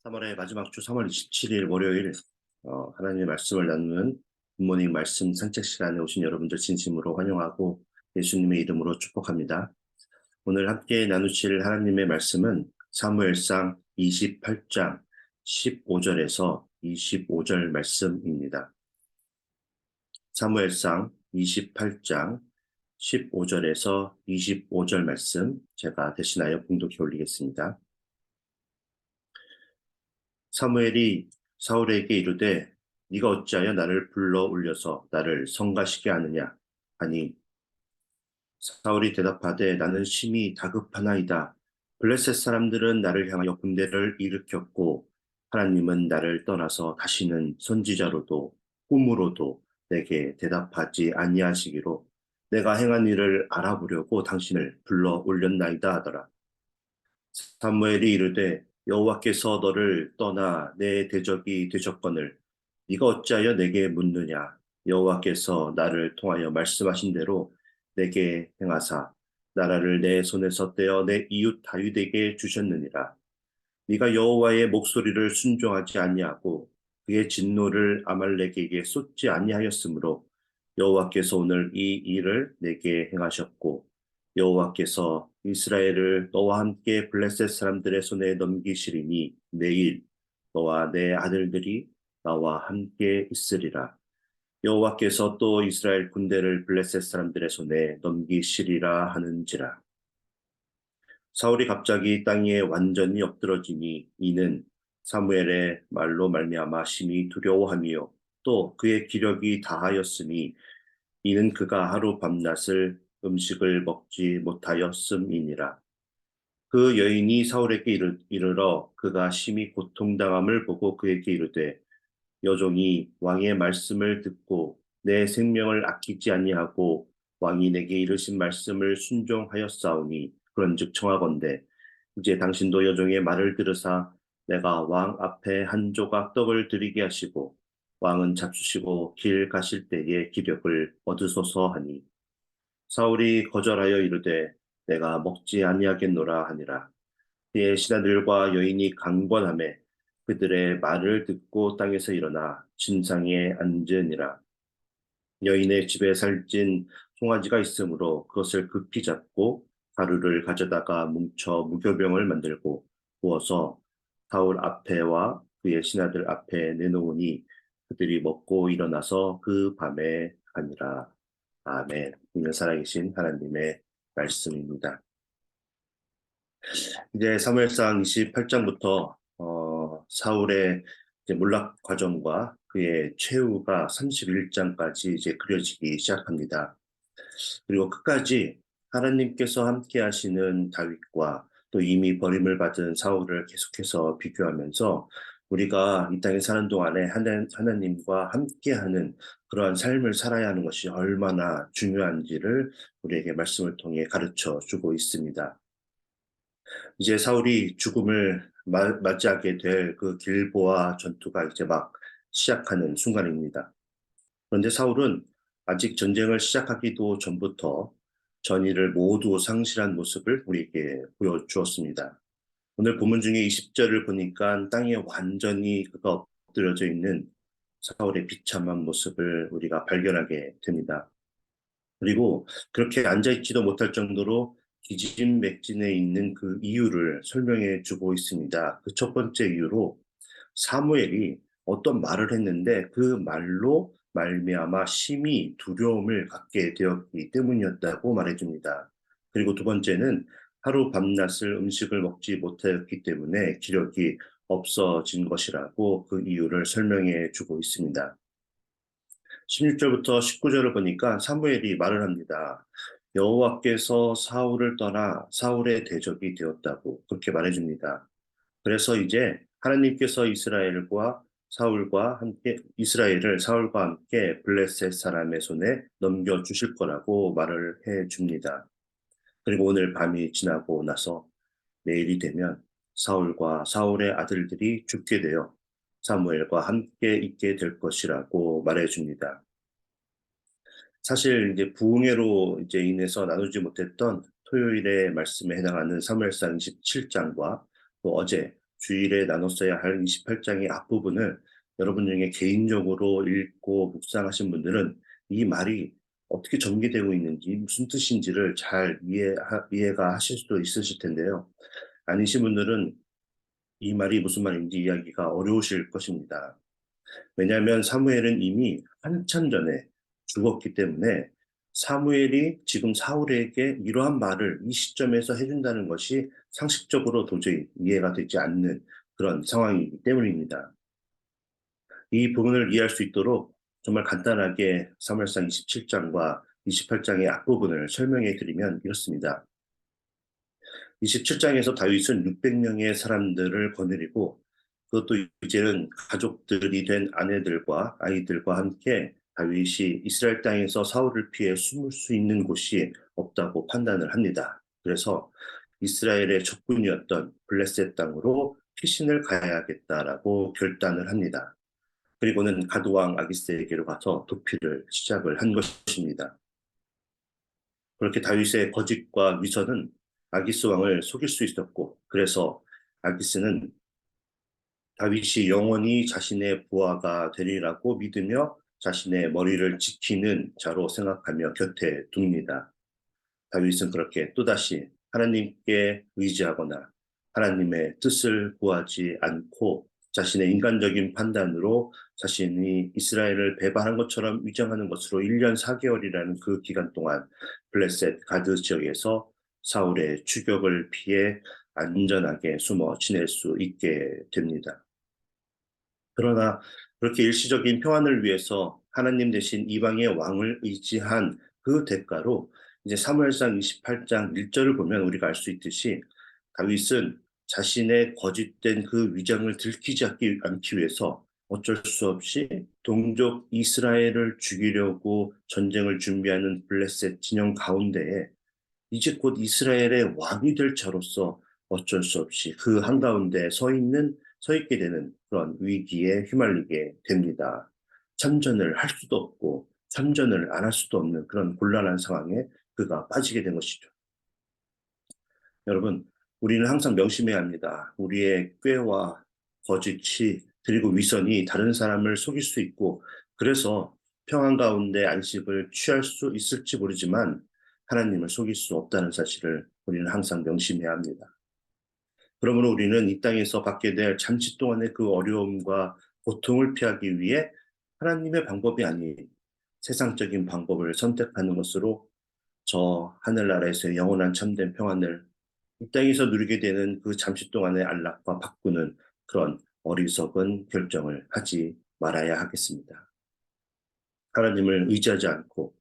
3월의 마지막 주 3월 27일 월요일 하나님의 말씀을 나누는 굿모닝 말씀 산책 시간에 오신 여러분들 진심으로 환영하고 예수님의 이름으로 축복합니다. 오늘 함께 나누실 하나님의 말씀은 사무엘상 28장 15절에서 25절 말씀입니다. 사무엘상 28장 15절에서 25절 말씀 제가 대신하여 봉독해 올리겠습니다. 사무엘이 사울에게 이르되 네가 어찌하여 나를 불러 올려서 나를 성가시게 하느냐 하니 사울이 대답하되 나는 심히 다급하나이다. 블레셋 사람들은 나를 향하여 군대를 일으켰고 하나님은 나를 떠나서 다시는 선지자로도 꿈으로도 내게 대답하지 아니하시기로 내가 행한 일을 알아보려고 당신을 불러 올렸나이다 하더라. 사무엘이 이르되 여호와께서 너를 떠나 내 대적이 되셨거늘 네가 어찌하여 내게 묻느냐. 여호와께서 나를 통하여 말씀하신 대로 내게 행하사 나라를 내 손에서 떼어 내 이웃 다윗에게 주셨느니라. 네가 여호와의 목소리를 순종하지 아니하고 그의 진노를 아말렉에게 쏟지 아니하였으므로 여호와께서 오늘 이 일을 내게 행하셨고 여호와께서 이스라엘을 너와 함께 블레셋 사람들의 손에 넘기시리니 내일 너와 내 아들들이 나와 함께 있으리라. 여호와께서 또 이스라엘 군대를 블레셋 사람들의 손에 넘기시리라 하는지라. 사울이 갑자기 땅에 완전히 엎드러지니 이는 사무엘의 말로 말미암아 심히 두려워함이요 또 그의 기력이 다하였으니 이는 그가 하루 밤낮을 음식을 먹지 못하였음이니라. 그 여인이 사울에게 이르러 그가 심히 고통당함을 보고 그에게 이르되 여종이 왕의 말씀을 듣고 내 생명을 아끼지 아니하고 왕이 내게 이르신 말씀을 순종하였사오니 그런즉 청하건대 이제 당신도 여종의 말을 들으사 내가 왕 앞에 한 조각 떡을 드리게 하시고 왕은 잡수시고 길 가실 때에 기력을 얻으소서 하니 사울이 거절하여 이르되 내가 먹지 아니하겠노라 하니라. 그의 신하들과 여인이 강권하매 그들의 말을 듣고 땅에서 일어나 침상에 앉으니라. 여인의 집에 살찐 송아지가 있으므로 그것을 급히 잡고 가루를 가져다가 뭉쳐 무교병을 만들고 부어서 사울 앞에와 그의 신하들 앞에 내놓으니 그들이 먹고 일어나서 그 밤에 가니라. 아멘. 이는 살아계신 하나님의 말씀입니다. 이제 사무엘상 28장부터 사울의 이제 몰락 과정과 그의 최후가 31장까지 이제 그려지기 시작합니다. 그리고 끝까지 하나님께서 함께 하시는 다윗과 또 이미 버림을 받은 사울을 계속해서 비교하면서 우리가 이 땅에 사는 동안에 하나님과 함께하는 그러한 삶을 살아야 하는 것이 얼마나 중요한지를 우리에게 말씀을 통해 가르쳐 주고 있습니다. 이제 사울이 죽음을 맞이하게 될 그 길보아 전투가 이제 막 시작하는 순간입니다. 그런데 사울은 아직 전쟁을 시작하기도 전부터 전의를 모두 상실한 모습을 우리에게 보여주었습니다. 오늘 본문 중에 20절을 보니까 땅에 완전히 그가 엎드려져 있는 사울의 비참한 모습을 우리가 발견하게 됩니다. 그리고 그렇게 앉아있지도 못할 정도로 기진맥진해 있는 그 이유를 설명해 주고 있습니다. 그 첫 번째 이유로 사무엘이 어떤 말을 했는데 그 말로 말미암아 심히 두려움을 갖게 되었기 때문이었다고 말해줍니다. 그리고 두 번째는 하루 밤낮을 음식을 먹지 못하였기 때문에 기력이 없어진 것이라고 그 이유를 설명해 주고 있습니다. 16절부터 19절을 보니까 사무엘이 말을 합니다. 여호와께서 사울을 떠나 사울의 대적이 되었다고 그렇게 말해줍니다. 그래서 이제 하나님께서 이스라엘을 사울과 함께 블레셋 사람의 손에 넘겨주실 거라고 말을 해줍니다. 그리고 오늘 밤이 지나고 나서 내일이 되면 사울과 사울의 아들들이 죽게 되어 사무엘과 함께 있게 될 것이라고 말해줍니다. 사실 이제 부흥회로 이제 인해서 나누지 못했던 토요일의 말씀에 해당하는 사무엘상 27장과 또 어제 주일에 나눴어야 할 28장의 앞부분을 여러분 중에 개인적으로 읽고 묵상하신 분들은 이 말이 어떻게 전개되고 있는지 무슨 뜻인지를 잘 이해가 하실 수도 있으실 텐데요. 아니신 분들은 이 말이 무슨 말인지 이야기가 어려우실 것입니다. 왜냐하면 사무엘은 이미 한참 전에 죽었기 때문에 사무엘이 지금 사울에게 이러한 말을 이 시점에서 해준다는 것이 상식적으로 도저히 이해가 되지 않는 그런 상황이기 때문입니다. 이 부분을 이해할 수 있도록 정말 간단하게 사무엘상 27장과 28장의 앞부분을 설명해 드리면 이렇습니다. 27장에서 다윗은 600명의 사람들을 거느리고 그것도 이제는 가족들이 된 아내들과 아이들과 함께 다윗이 이스라엘 땅에서 사울을 피해 숨을 수 있는 곳이 없다고 판단을 합니다. 그래서 이스라엘의 적군이었던 블레셋 땅으로 피신을 가야겠다라고 결단을 합니다. 그리고는 가드왕 아기스에게로 가서 도피를 시작을 한 것입니다. 그렇게 다윗의 거짓과 위선은 아기스 왕을 속일 수 있었고, 그래서 아기스는 다윗이 영원히 자신의 부하가 되리라고 믿으며 자신의 머리를 지키는 자로 생각하며 곁에 둡니다. 다윗은 그렇게 또다시 하나님께 의지하거나 하나님의 뜻을 구하지 않고 자신의 인간적인 판단으로 자신이 이스라엘을 배반한 것처럼 위장하는 것으로 1년 4개월이라는 그 기간 동안 블레셋 가드 지역에서 사울의 추격을 피해 안전하게 숨어 지낼 수 있게 됩니다. 그러나 그렇게 일시적인 평안을 위해서 하나님 대신 이방의 왕을 의지한 그 대가로 이제 사무엘상 28장 1절을 보면 우리가 알 수 있듯이 다윗은 자신의 거짓된 그 위장을 들키지 않기 위해서 어쩔 수 없이 동족 이스라엘을 죽이려고 전쟁을 준비하는 블레셋 진영 가운데에 이제 곧 이스라엘의 왕이 될 자로서 어쩔 수 없이 그 한가운데 서 있게 되는 그런 위기에 휘말리게 됩니다. 참전을 할 수도 없고 참전을 안 할 수도 없는 그런 곤란한 상황에 그가 빠지게 된 것이죠. 여러분, 우리는 항상 명심해야 합니다. 우리의 꾀와 거짓이 그리고 위선이 다른 사람을 속일 수 있고 그래서 평안 가운데 안식을 취할 수 있을지 모르지만 하나님을 속일 수 없다는 사실을 우리는 항상 명심해야 합니다. 그러므로 우리는 이 땅에서 받게 될 잠시 동안의 그 어려움과 고통을 피하기 위해 하나님의 방법이 아닌 세상적인 방법을 선택하는 것으로 저 하늘나라에서의 영원한 참된 평안을 이 땅에서 누리게 되는 그 잠시 동안의 안락과 바꾸는 그런 어리석은 결정을 하지 말아야 하겠습니다. 하나님을 의지하지 않고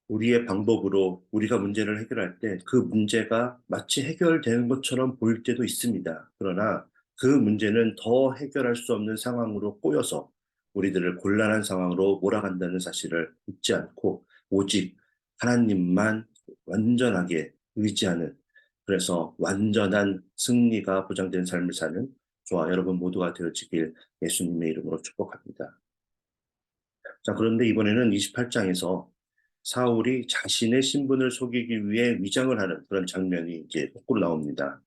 우리의 방법으로 우리가 문제를 해결할 때 그 문제가 마치 해결되는 것처럼 보일 때도 있습니다. 그러나 그 문제는 더 해결할 수 없는 상황으로 꼬여서 우리들을 곤란한 상황으로 몰아간다는 사실을 잊지 않고 오직 하나님만 완전하게 의지하는 그래서 완전한 승리가 보장된 삶을 사는 저와 여러분 모두가 되어지길 예수님의 이름으로 축복합니다. 자, 그런데 이번에는 28장에서 사울이 자신의 신분을 속이기 위해 위장을 하는 그런 장면이 이제 거꾸로 나옵니다.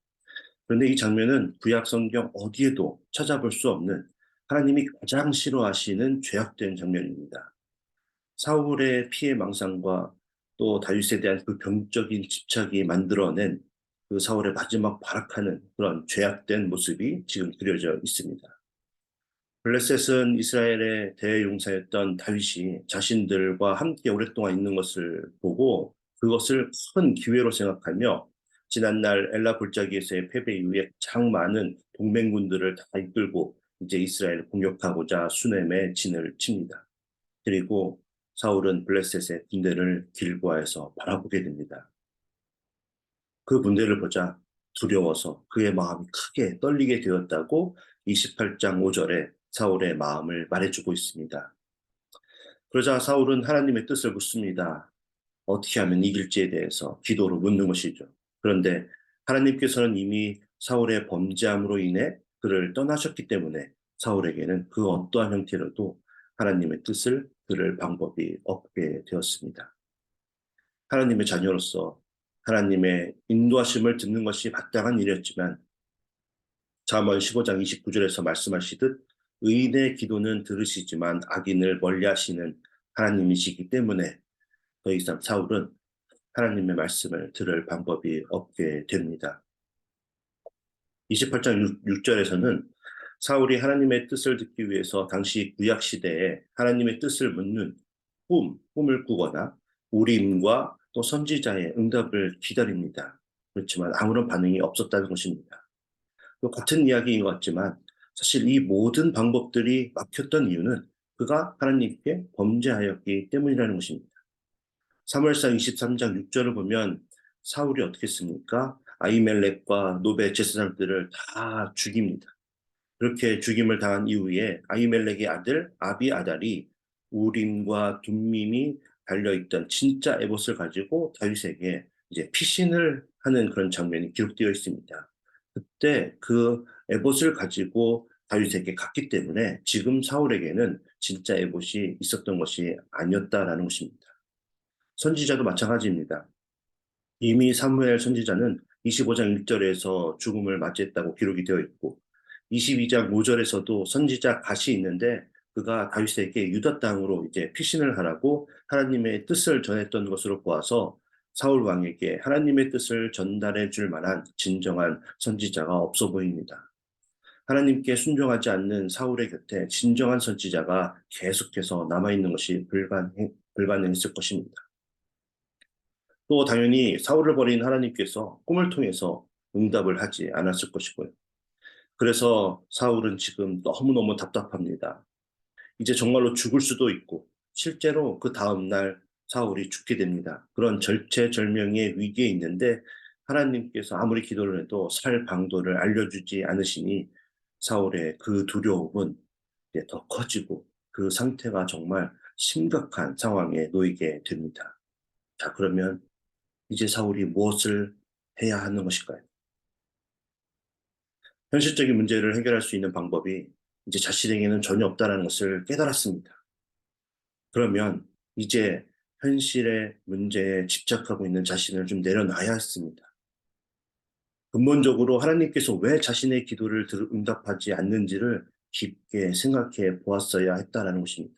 그런데 이 장면은 구약 성경 어디에도 찾아볼 수 없는 하나님이 가장 싫어하시는 죄악된 장면입니다. 사울의 피해 망상과 또 다윗에 대한 그 병적인 집착이 만들어낸 그 사울의 마지막 발악하는 그런 죄악된 모습이 지금 그려져 있습니다. 블레셋은 이스라엘의 대용사였던 다윗이 자신들과 함께 오랫동안 있는 것을 보고 그것을 큰 기회로 생각하며 지난날 엘라 골짜기에서의 패배 이후에 가장 많은 동맹군들을 다 이끌고 이제 이스라엘을 공격하고자 수넴에 진을 칩니다. 그리고 사울은 블레셋의 군대를 길보아에서 바라보게 됩니다. 그 군대를 보자 두려워서 그의 마음이 크게 떨리게 되었다고 28장 5절에 사울의 마음을 말해주고 있습니다. 그러자 사울은 하나님의 뜻을 묻습니다. 어떻게 하면 이길지에 대해서 기도로 묻는 것이죠. 그런데 하나님께서는 이미 사울의 범죄함으로 인해 그를 떠나셨기 때문에 사울에게는 그 어떠한 형태로도 하나님의 뜻을 들을 방법이 없게 되었습니다. 하나님의 자녀로서 하나님의 인도하심을 듣는 것이 마땅한 일이었지만 잠언 15장 29절에서 말씀하시듯 의인의 기도는 들으시지만 악인을 멀리하시는 하나님이시기 때문에 더 이상 사울은 하나님의 말씀을 들을 방법이 없게 됩니다. 28장 6절에서는 사울이 하나님의 뜻을 듣기 위해서 당시 구약 시대에 하나님의 뜻을 묻는 꿈을 꾸거나 우림과 또 선지자의 응답을 기다립니다. 그렇지만 아무런 반응이 없었다는 것입니다. 또 같은 이야기인 것 같지만 사실 이 모든 방법들이 막혔던 이유는 그가 하나님께 범죄하였기 때문이라는 것입니다. 사무엘상 23장 6절을 보면 사울이 어떻게 했습니까? 아히멜렉과 노베 제사장들을 다 죽입니다. 그렇게 죽임을 당한 이후에 아히멜렉의 아들 아비아달이 우림과 둠밈이 달려있던 진짜 에봇을 가지고 다윗에게 이제 피신을 하는 그런 장면이 기록되어 있습니다. 그때 그 에봇을 가지고 다윗에게 갔기 때문에 지금 사울에게는 진짜 에봇이 있었던 것이 아니었다라는 것입니다. 선지자도 마찬가지입니다. 이미 사무엘 선지자는 25장 1절에서 죽음을 맞이했다고 기록이 되어 있고 22장 5절에서도 선지자 갓이 있는데 그가 다윗에게 유다 땅으로 이제 피신을 하라고 하나님의 뜻을 전했던 것으로 보아서 사울 왕에게 하나님의 뜻을 전달해 줄 만한 진정한 선지자가 없어 보입니다. 하나님께 순종하지 않는 사울의 곁에 진정한 선지자가 계속해서 남아있는 것이 불가능했을 것입니다. 또 당연히 사울을 버린 하나님께서 꿈을 통해서 응답을 하지 않았을 것이고요. 그래서 사울은 지금 너무너무 답답합니다. 이제 정말로 죽을 수도 있고 실제로 그 다음날 사울이 죽게 됩니다. 그런 절체절명의 위기에 있는데 하나님께서 아무리 기도를 해도 살 방도를 알려주지 않으시니 사울의 그 두려움은 이제 더 커지고 그 상태가 정말 심각한 상황에 놓이게 됩니다. 자, 그러면 이제 사울이 무엇을 해야 하는 것일까요? 현실적인 문제를 해결할 수 있는 방법이 이제 자신에게는 전혀 없다는 것을 깨달았습니다. 그러면 이제 현실의 문제에 집착하고 있는 자신을 좀 내려놔야 했습니다. 근본적으로 하나님께서 왜 자신의 기도를 응답하지 않는지를 깊게 생각해 보았어야 했다는 것입니다.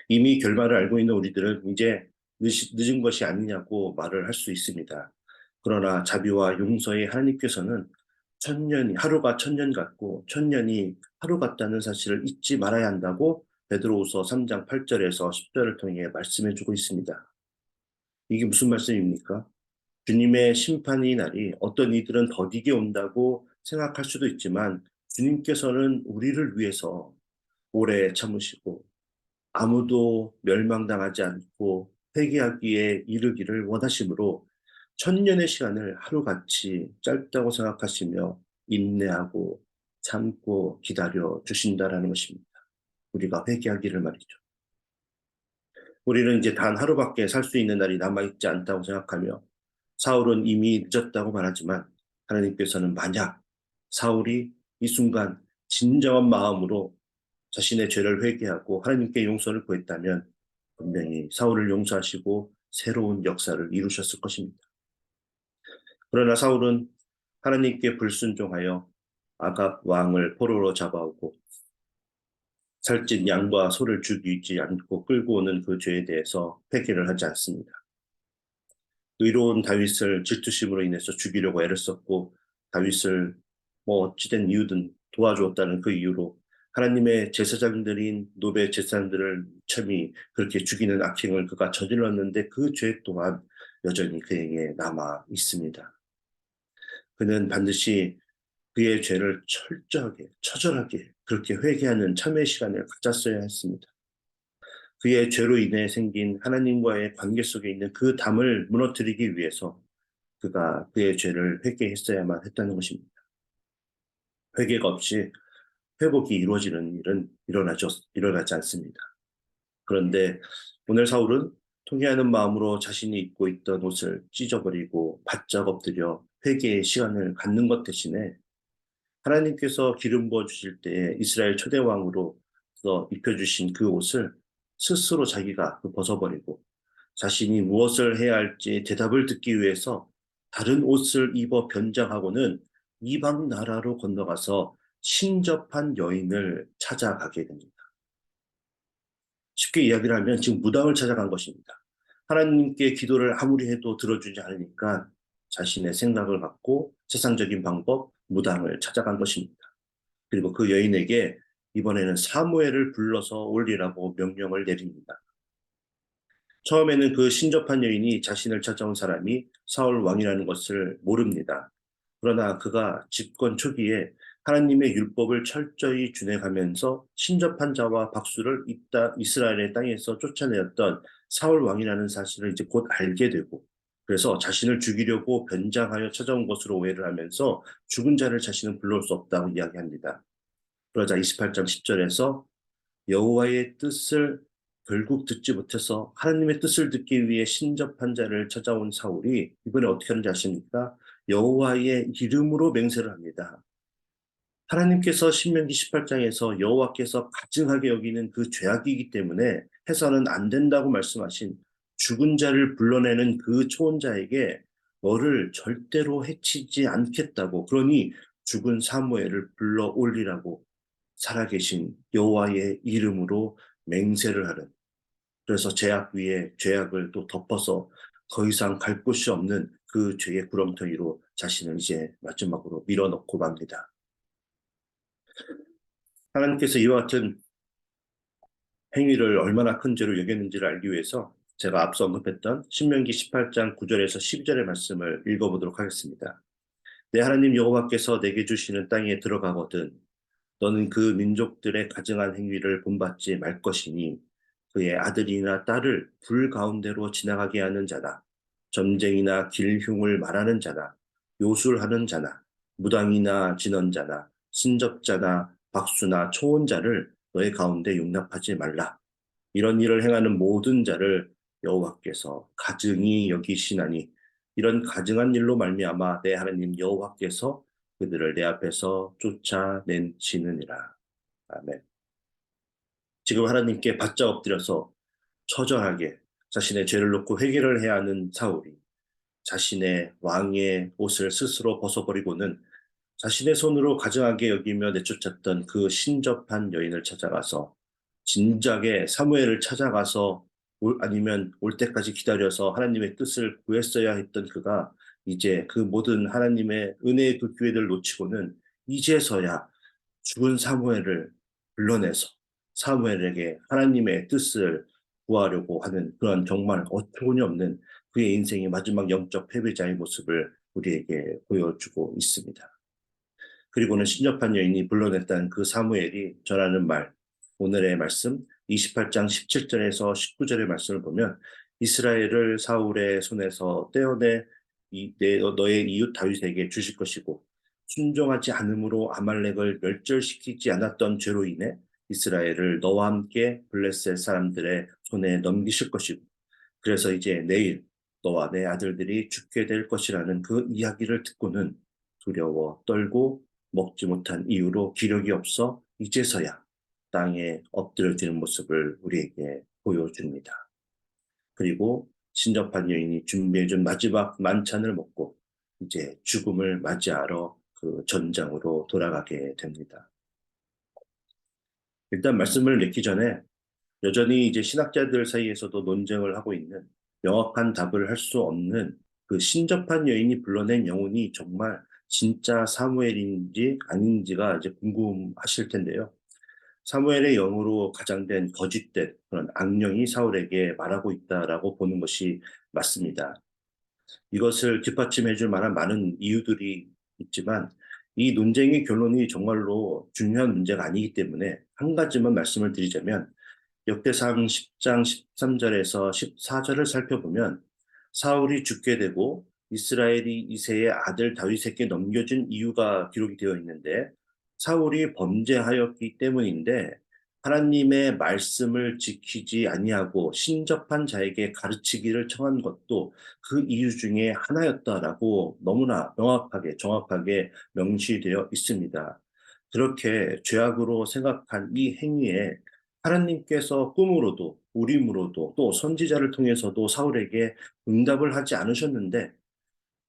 이미 결말을 알고 있는 우리들은 이제 늦은 것이 아니냐고 말을 할 수 있습니다. 그러나 자비와 용서의 하나님께서는 천년이 하루가 천년 같고 천년이 하루 같다는 사실을 잊지 말아야 한다고 베드로후서 3장 8절에서 10절을 통해 말씀해 주고 있습니다. 이게 무슨 말씀입니까? 주님의 심판의 날이 어떤 이들은 더디게 온다고 생각할 수도 있지만 주님께서는 우리를 위해서 오래 참으시고 아무도 멸망당하지 않고 회개하기에 이르기를 원하시므로 천년의 시간을 하루같이 짧다고 생각하시며 인내하고 참고 기다려 주신다라는 것입니다. 우리가 회개하기를 말이죠. 우리는 이제 단 하루밖에 살 수 있는 날이 남아있지 않다고 생각하며 사울은 이미 늦었다고 말하지만 하나님께서는 만약 사울이 이 순간 진정한 마음으로 자신의 죄를 회개하고 하나님께 용서를 구했다면 분명히 사울을 용서하시고 새로운 역사를 이루셨을 것입니다. 그러나 사울은 하나님께 불순종하여 아갑 왕을 포로로 잡아오고 살찐 양과 소를 죽이지 않고 끌고 오는 그 죄에 대해서 회개를 하지 않습니다. 의로운 다윗을 질투심으로 인해서 죽이려고 애를 썼고 다윗을 뭐 어찌된 이유든 도와주었다는 그 이유로 하나님의 제사장들인 노베 제사장들을 참이 그렇게 죽이는 악행을 그가 저질렀는데 그 죄 또한 여전히 그에게 남아 있습니다. 그는 반드시 그의 죄를 철저하게, 처절하게 그렇게 회개하는 참회 시간을 가졌어야 했습니다. 그의 죄로 인해 생긴 하나님과의 관계 속에 있는 그 담을 무너뜨리기 위해서 그가 그의 죄를 회개했어야만 했다는 것입니다. 회개가 없이 회복이 이루어지는 일은 일어나지 않습니다. 그런데 오늘 사울은 통회하는 마음으로 자신이 입고 있던 옷을 찢어버리고 바짝 엎드려 회개의 시간을 갖는 것 대신에 하나님께서 기름 부어 주실 때에 이스라엘 초대 왕으로서 입혀주신 그 옷을 스스로 자기가 벗어버리고 자신이 무엇을 해야 할지 대답을 듣기 위해서 다른 옷을 입어 변장하고는 이방 나라로 건너가서 신접한 여인을 찾아가게 됩니다. 쉽게 이야기를 하면 지금 무당을 찾아간 것입니다. 하나님께 기도를 아무리 해도 들어주지 않으니까 자신의 생각을 갖고 세상적인 방법, 무당을 찾아간 것입니다. 그리고 그 여인에게 이번에는 사무엘을 불러서 올리라고 명령을 내립니다. 처음에는 그 신접한 여인이 자신을 찾아온 사람이 사울 왕이라는 것을 모릅니다. 그러나 그가 집권 초기에 하나님의 율법을 철저히 준행하면서 신접한 자와 박수를 이스라엘의 땅에서 쫓아내었던 사울 왕이라는 사실을 이제 곧 알게 되고, 그래서 자신을 죽이려고 변장하여 찾아온 것으로 오해를 하면서 죽은 자를 자신은 불러올 수 없다고 이야기합니다. 그러자 28장 10절에서 여호와의 뜻을 결국 듣지 못해서 하나님의 뜻을 듣기 위해 신접한 자를 찾아온 사울이 이번에 어떻게 하는지 아십니까? 여호와의 이름으로 맹세를 합니다. 하나님께서 신명기 18장에서 여호와께서 가증하게 여기는 그 죄악이기 때문에 해서는 안 된다고 말씀하신 죽은 자를 불러내는 그 초혼자에게 너를 절대로 해치지 않겠다고, 그러니 죽은 사무엘을 불러 올리라고 살아계신 여호와의 이름으로 맹세를 하는, 그래서 죄악 위에 죄악을 또 덮어서 더 이상 갈 곳이 없는 그 죄의 구렁텅이로 자신을 이제 마지막으로 밀어넣고 맙니다. 하나님께서 이와 같은 행위를 얼마나 큰 죄로 여겼는지를 알기 위해서 제가 앞서 언급했던 신명기 18장 9절에서 12절의 말씀을 읽어보도록 하겠습니다. 내 하나님 여호와께서 내게 주시는 땅에 들어가거든 너는 그 민족들의 가증한 행위를 본받지 말 것이니 그의 아들이나 딸을 불 가운데로 지나가게 하는 자나 점쟁이나 길흉을 말하는 자나 요술하는 자나 무당이나 진언자나 신접자나 박수나 초혼자를 너의 가운데 용납하지 말라. 이런 일을 행하는 모든 자를 여호와께서 가증히 여기시나니 이런 가증한 일로 말미암아 내 하나님 여호와께서 그들을 내 앞에서 쫓아낸치느니라. 아멘. 지금 하나님께 바짝 엎드려서 처절하게 자신의 죄를 놓고 회개를 해야 하는 사울이 자신의 왕의 옷을 스스로 벗어버리고는 자신의 손으로 가증하게 여기며 내쫓았던 그 신접한 여인을 찾아가서 진작에 사무엘을 찾아가서 아니면 올 때까지 기다려서 하나님의 뜻을 구했어야 했던 그가 이제 그 모든 하나님의 은혜의 그 기회를 놓치고는 이제서야 죽은 사무엘을 불러내서 사무엘에게 하나님의 뜻을 구하려고 하는 그런 정말 어처구니 없는 그의 인생의 마지막 영적 패배자의 모습을 우리에게 보여주고 있습니다. 그리고는 신접한 여인이 불러냈다는 그 사무엘이 전하는 말, 오늘의 말씀 28장 17절에서 19절의 말씀을 보면 이스라엘을 사울의 손에서 떼어내 너의 이웃 다윗에게 주실 것이고 순종하지 않음으로 아말렉을 멸절시키지 않았던 죄로 인해 이스라엘을 너와 함께 블레셋 사람들의 손에 넘기실 것이고 그래서 이제 내일 너와 내 아들들이 죽게 될 것이라는 그 이야기를 듣고는 두려워 떨고 먹지 못한 이유로 기력이 없어 이제서야 땅에 엎드려지는 모습을 우리에게 보여줍니다. 그리고 신접한 여인이 준비해준 마지막 만찬을 먹고 이제 죽음을 맞이하러 그 전장으로 돌아가게 됩니다. 일단 말씀을 맺기 전에 여전히 이제 신학자들 사이에서도 논쟁을 하고 있는 명확한 답을 할 수 없는 그 신접한 여인이 불러낸 영혼이 정말 진짜 사무엘인지 아닌지가 이제 궁금하실 텐데요. 사무엘의 영으로 가장된 거짓된 그런 악령이 사울에게 말하고 있다라고 보는 것이 맞습니다. 이것을 뒷받침해 줄 만한 많은 이유들이 있지만 이 논쟁의 결론이 정말로 중요한 문제가 아니기 때문에 한 가지만 말씀을 드리자면 역대상 10장 13절에서 14절을 살펴보면 사울이 죽게 되고 이스라엘이 이새의 아들 다윗에게 넘겨준 이유가 기록이 되어 있는데 사울이 범죄하였기 때문인데 하나님의 말씀을 지키지 아니하고 신접한 자에게 가르치기를 청한 것도 그 이유 중에 하나였다라고 너무나 명확하게 정확하게 명시되어 있습니다. 그렇게 죄악으로 생각한 이 행위에 하나님께서 꿈으로도 우림으로도 또 선지자를 통해서도 사울에게 응답을 하지 않으셨는데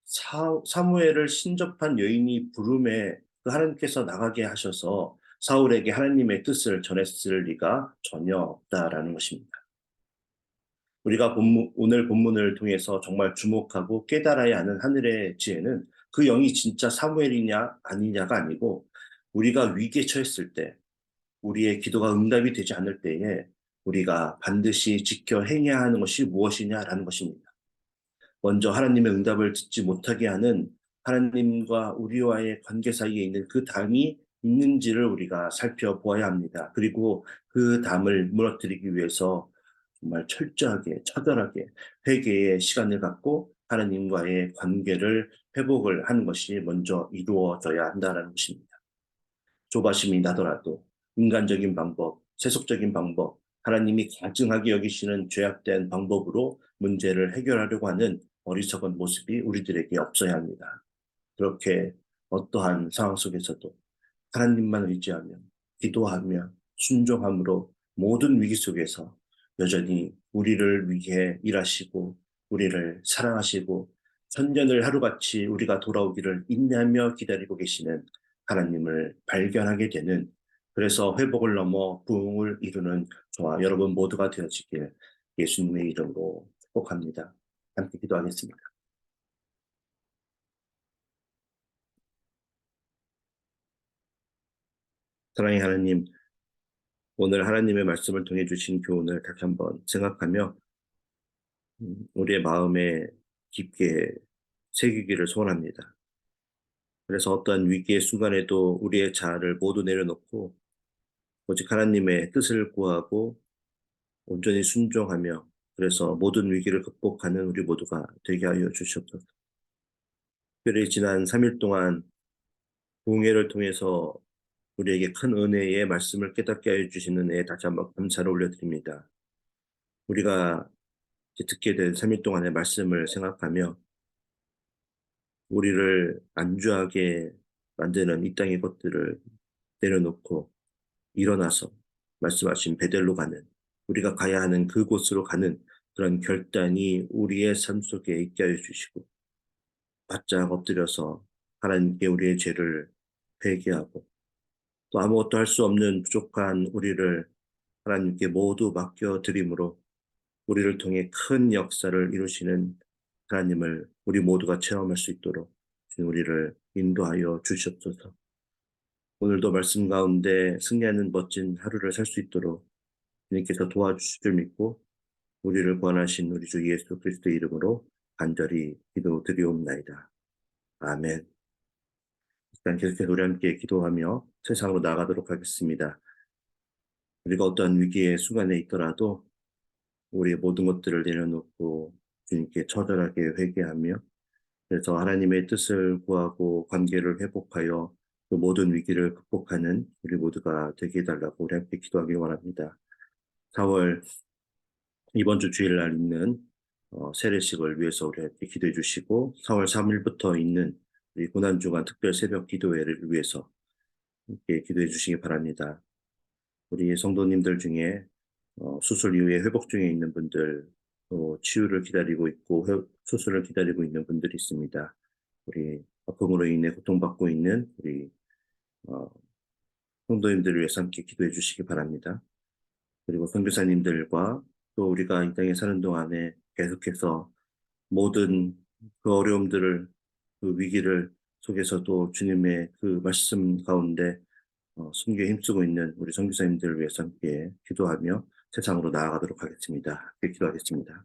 사무엘을 신접한 여인이 부름에 그 하나님께서 나가게 하셔서 사울에게 하나님의 뜻을 전했을 리가 전혀 없다라는 것입니다. 우리가 오늘 본문을 통해서 정말 주목하고 깨달아야 하는 하늘의 지혜는 그 영이 진짜 사무엘이냐 아니냐가 아니고 우리가 위기에 처했을 때 우리의 기도가 응답이 되지 않을 때에 우리가 반드시 지켜 행해야 하는 것이 무엇이냐라는 것입니다. 먼저 하나님의 응답을 듣지 못하게 하는 하나님과 우리와의 관계 사이에 있는 그 담이 있는지를 우리가 살펴보아야 합니다. 그리고 그 담을 무너뜨리기 위해서 정말 철저하게, 처절하게 회개의 시간을 갖고 하나님과의 관계를 회복을 하는 것이 먼저 이루어져야 한다는 것입니다. 조바심이 나더라도 인간적인 방법, 세속적인 방법, 하나님이 가증하게 여기시는 죄악된 방법으로 문제를 해결하려고 하는 어리석은 모습이 우리들에게 없어야 합니다. 그렇게 어떠한 상황 속에서도 하나님만 의지하며 기도하며 순종함으로 모든 위기 속에서 여전히 우리를 위해 일하시고 우리를 사랑하시고 천년을 하루같이 우리가 돌아오기를 인내하며 기다리고 계시는 하나님을 발견하게 되는, 그래서 회복을 넘어 부흥을 이루는 저와 여러분 모두가 되어지길 예수님의 이름으로 축복합니다. 함께 기도하겠습니다. 사랑의 하나님, 오늘 하나님의 말씀을 통해 주신 교훈을 다시 한번 생각하며 우리의 마음에 깊게 새기기를 소원합니다. 그래서 어떠한 위기의 순간에도 우리의 자아를 모두 내려놓고 오직 하나님의 뜻을 구하고 온전히 순종하며 그래서 모든 위기를 극복하는 우리 모두가 되게 하여 주시옵소서. 특별히 지난 3일 동안 공예를 통해서 우리에게 큰 은혜의 말씀을 깨닫게 하여 주시는 은혜에 다시 한번 감사를 올려드립니다. 우리가 듣게 된 3일 동안의 말씀을 생각하며 우리를 안주하게 만드는 이 땅의 것들을 내려놓고 일어나서 말씀하신 베델로 가는, 우리가 가야 하는 그곳으로 가는 그런 결단이 우리의 삶 속에 있게 하여 주시고 바짝 엎드려서 하나님께 우리의 죄를 회개하고 또 아무것도 할 수 없는 부족한 우리를 하나님께 모두 맡겨드림으로 우리를 통해 큰 역사를 이루시는 하나님을 우리 모두가 체험할 수 있도록 우리를 인도하여 주시옵소서. 오늘도 말씀 가운데 승리하는 멋진 하루를 살 수 있도록 주님께서 도와주실 줄 믿고 우리를 구원하신 우리 주 예수 그리스도의 이름으로 간절히 기도드리옵나이다. 아멘. 일단 계속해서 우리 함께 기도하며 세상으로 나가도록 하겠습니다. 우리가 어떠한 위기의 순간에 있더라도 우리의 모든 것들을 내려놓고 주님께 처절하게 회개하며 그래서 하나님의 뜻을 구하고 관계를 회복하여 그 모든 위기를 극복하는 우리 모두가 되게 해달라고 우리 함께 기도하기 원합니다. 4월 이번 주 주일날 있는 세례식을 위해서 우리 함께 기도해 주시고 4월 3일부터 있는 우리 고난주간 특별 새벽 기도회를 위해서 함께 기도해 주시기 바랍니다. 우리 성도님들 중에 수술 이후에 회복 중에 있는 분들, 또 치유를 기다리고 있고 수술을 기다리고 있는 분들이 있습니다. 우리 아픔으로 인해 고통받고 있는 우리 성도님들을 위해서 함께 기도해 주시기 바랍니다. 그리고 선교사님들과 또 우리가 이 땅에 사는 동안에 계속해서 모든 그 어려움들을, 그 위기를 속에서도 주님의 그 말씀 가운데 숨기에 힘쓰고 있는 우리 선교사님들을 위해서 함께 기도하며 세상으로 나아가도록 하겠습니다. 함께 기도하겠습니다.